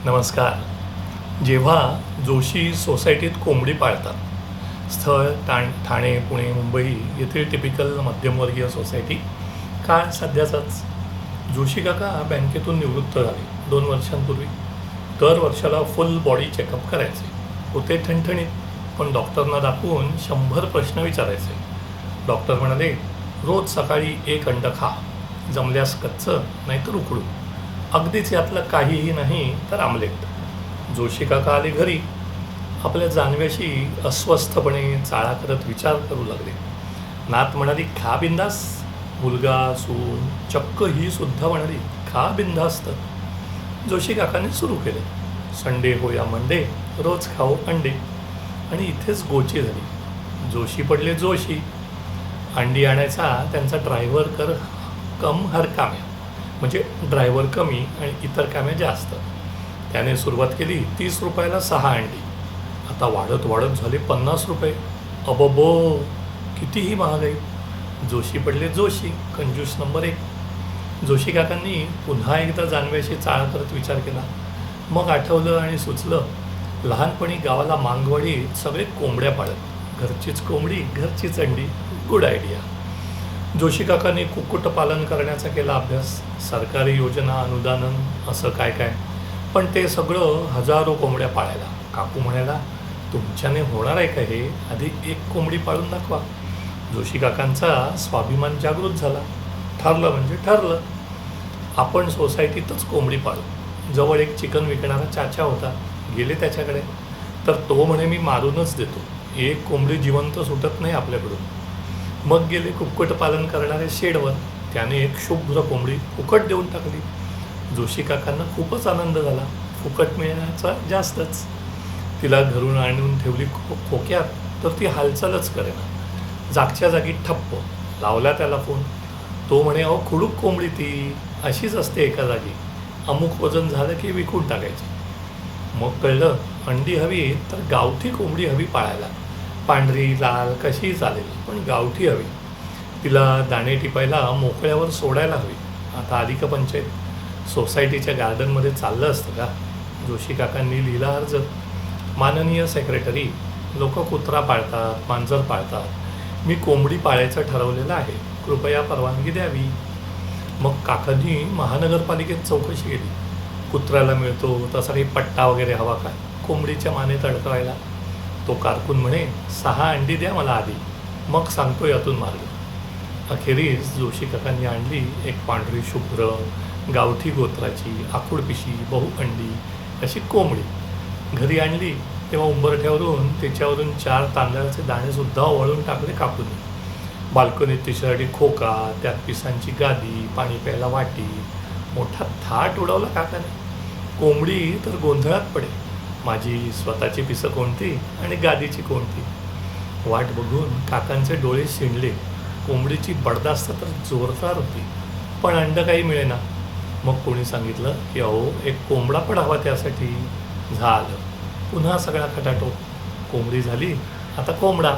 नमस्कार. जेव्हा जोशी सोसायटीत कोंबडी पाळतात, स्थळ ठाणे, पुणे, मुंबई येथील टिपिकल मध्यमवर्गीय सोसायटी, काळ सध्याचाच. जोशी काका बँकेतून निवृत्त झाले 2 वर्षांपूर्वी. दर वर्षाला फुल बॉडी चेकअप करायचे. होते ठणठणीत, पण डॉक्टरना दाखवून 100 प्रश्न विचारायचे. डॉक्टर म्हणाले, रोज सकाळी 1 अंड खा, जमल्यास कच्चं नाहीतर उकडून, अगदीच यातलं काहीही नाही तर आमलेट. जोशी काका आले घरी. आपल्या जानव्याशी अस्वस्थपणे चाळा करत विचार करू लागले. नात म्हणाली, खा बिंदास. मुलगा, सून, चक्क ही सुद्धा म्हणाली, खा बिंदास्त. जोशी काकाने सुरू केले. संडे हो या मंडे, रोज खाओ अंडे. आणि इथेच गोची झाली. जोशी पडले जोशी. अंडी आणायचा त्यांचा ड्रायव्हर कर कम हर काम्या, म्हणजे ड्रायव्हर कमी आणि इतर कामे जास्त. त्याने सुरुवात केली 30 रुपयाला 6 अंडी. आता वाढत वाढत झाले 50 रुपये. अबोबो, कितीही महागाई. जोशी पडले जोशी, कंजूस नंबर 1. जोशी काकांनी पुन्हा एकदा जानव्याशी चाळा करत विचार केला. मग आठवलं आणि सुचलं, लहानपणी गावाला मांगवाडीत सगळे कोंबड्या पाळत. घरचीच कोंबडी, घरचीच अंडी. Good idea. जोशी काकांनी कुक्कुटपालन करण्याचा केला अभ्यास. सरकारी योजना, अनुदान, असं काय काय. पण ते सगळं हजारो कोंबड्या पाळायला. काकू म्हणायला, तुमच्याने होणार आहे का हे? आधी 1 कोंबडी पाळून दाखवा. जोशी काकांचा स्वाभिमान जागृत झाला. ठरलं म्हणजे ठरलं. आपण सोसायटीतच कोंबडी पाळू. जवळ एक चिकन विकणारा चाचा होता. गेले त्याच्याकडे, तर तो म्हणे, मी मारूनच देतो. 1 कोंबडी जिवंत सुटत नाही आपल्याकडून. मग गेले कुक्कुटपालन करणाऱ्या शेडवर. त्याने 1 शुभ्र कोंबडी फुकट देऊन टाकली. जोशी काकांना खूपच आनंद झाला. फुकट मिळण्याचा जास्तच. तिला घरून आणून ठेवली खोक्यात, तर ती हालचालच करेना. जागच्या जागी ठप्प. लावला त्याला फोन. तो म्हणे, अहो खुडूक कोंबडी ती, अशीच असते एका जागी. अमुक वजन झालं की विकून टाकायची. मग कळलं, अंडी हवी तर गावठी कोंबडी हवी पाळायला. पांढरी, लाल, कशीही चालेल, पण गावठी हवी. तिला दाणे टिपायला मोकळ्यावर सोडायला हवी. आता आली का पंचायत? सोसायटीच्या गार्डनमध्ये चाललं असतं का? जोशी काकांनी लिहिला अर्ज. माननीय सेक्रेटरी, लोक कुत्रा पाळतात, मांजर पाळतात. मी कोंबडी पाळायचं ठरवलेलं आहे. कृपया परवानगी द्यावी. मग काकांनी महानगरपालिकेत चौकशी केली. कुत्र्याला मिळतो तसा काही पट्टा वगैरे हवा काय कोंबडीच्या मानेत अडकवायला? तो कारकून म्हणे, 6 अंडी द्या मला आधी, मग सांगतो यातून मार्ग. अखेरीस जोशी काकांनी आणली 1 पांढरी शुभ्र गावठी गोत्राची आखूडपिशी बहुअंडी अशी कोंबडी. घरी आणली तेव्हा उंबरठ्यावरून त्याच्यावरून 4 तांदळाचे दाणेसुद्धा ओवाळून टाकले काकूंनी. बाल्कनीत तिच्यासाठी खोका, त्यात पिसांची गादी, पाणी प्यायला वाटी, मोठा थाट उडवला काकाने. कोंबडी तर गोंधळात पडे. माझी स्वतःची पिसं कोणती आणि गादीची कोणती? वाट बघून काकांचे डोळे शिणले. कोंबडीची बडदास्त तर जोरदार होती, पण अंड काही मिळेना. मग कोणी सांगितलं की अहो 1 कोंबडा पण हवा त्यासाठी. झालं, पुन्हा सगळा खटाटोप. कोंबडी झाली, आता कोंबडा.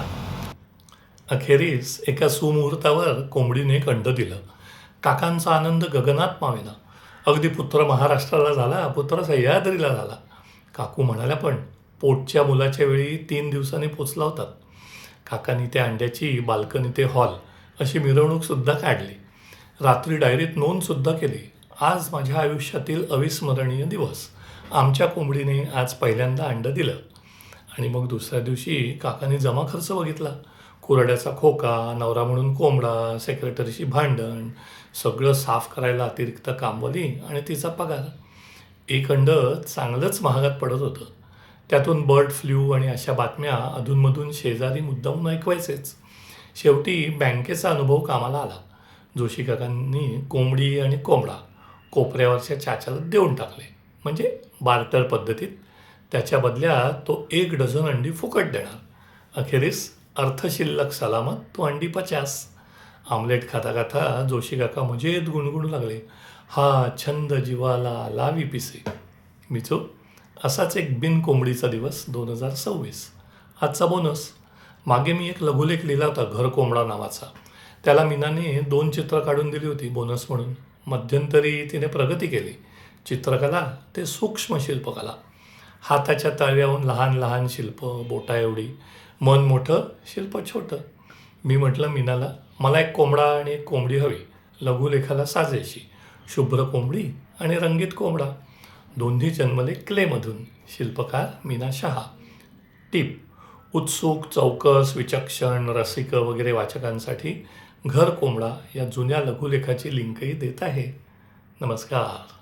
अखेरीस एका सुमुहूर्तावर कोंबडीने 1 अंड दिलं. काकांचा आनंद गगनात मावेना. अगदी पुत्र महाराष्ट्राला झाला, पुत्र सह्याद्रीला झाला. काकू म्हणाल्या, पण पोटच्या मुलाच्या वेळी 3 दिवसांनी पोचला होतात. काकांनी त्या अंड्याची बाल्कनी ते हॉल अशी मिरवणूकसुद्धा काढली. रात्री डायरीत नोंदसुद्धा केली, आज माझ्या आयुष्यातील अविस्मरणीय दिवस. आमच्या कोंबडीने आज पहिल्यांदा अंडं दिलं. आणि मग दुसऱ्या दिवशी काकांनी जमा खर्च बघितला. कुरड्याचा खोका, नवरा म्हणून कोंबडा, सेक्रेटरीशी भांडण, सगळं साफ करायला अतिरिक्त कामवाली आणि तिचा पगार. 1 अंड चांगलंच महागात पडत होतं. त्यातून बर्ड फ्लू आणि अशा बातम्या अधूनमधून शेजारी मुद्दामून ऐकवायचेच. शेवटी बँकेचा अनुभव कामाला आला. जोशी काकांनी कोंबडी आणि कोंबडा कोपऱ्यावरच्या चाच्याला देऊन टाकले, म्हणजे बार्टर पद्धतीत. त्याच्या बदल्यात तो 1 डझन अंडी फुकट देणार. अखेरीस अर्थशिल्लक सलामत तो अंडी 50. आमलेट खाता खाता जोशी काका मजेत गुणगुणू लागले, हा छंद जीवाला लावी पिसे. मिचो, असाच एक बिन कोंबडीचा दिवस 2026. आजचा बोनस. मागे मी एक लघुलेख लिहिला होता, घर कोंबडा नावाचा. त्याला मीनाने 2 चित्र काढून दिली होती बोनस म्हणून. मध्यंतरी तिने प्रगती केली. चित्रकला ते सूक्ष्म शिल्पकला. हाताच्या तळव्याहून लहान लहान शिल्प बोटा एवढी, मन मोठं शिल्प छोटं. मी म्हटलं मीनाला, मला एक कोंबडा आणि एक कोंबडी हवी, लघुलेखाला साजेशी. शुभ्र कोंबडी आणि रंगीत कोंबडा, दोन्ही जन्मले क्लेमधून. शिल्पकार मीना शहा. टीप: उत्सुक, चौकस, विचक्षण, रसिक वगैरे वाचकांसाठी घर कोंबडा या जुन्या लघुलेखाची लिंकही देत आहे. नमस्कार.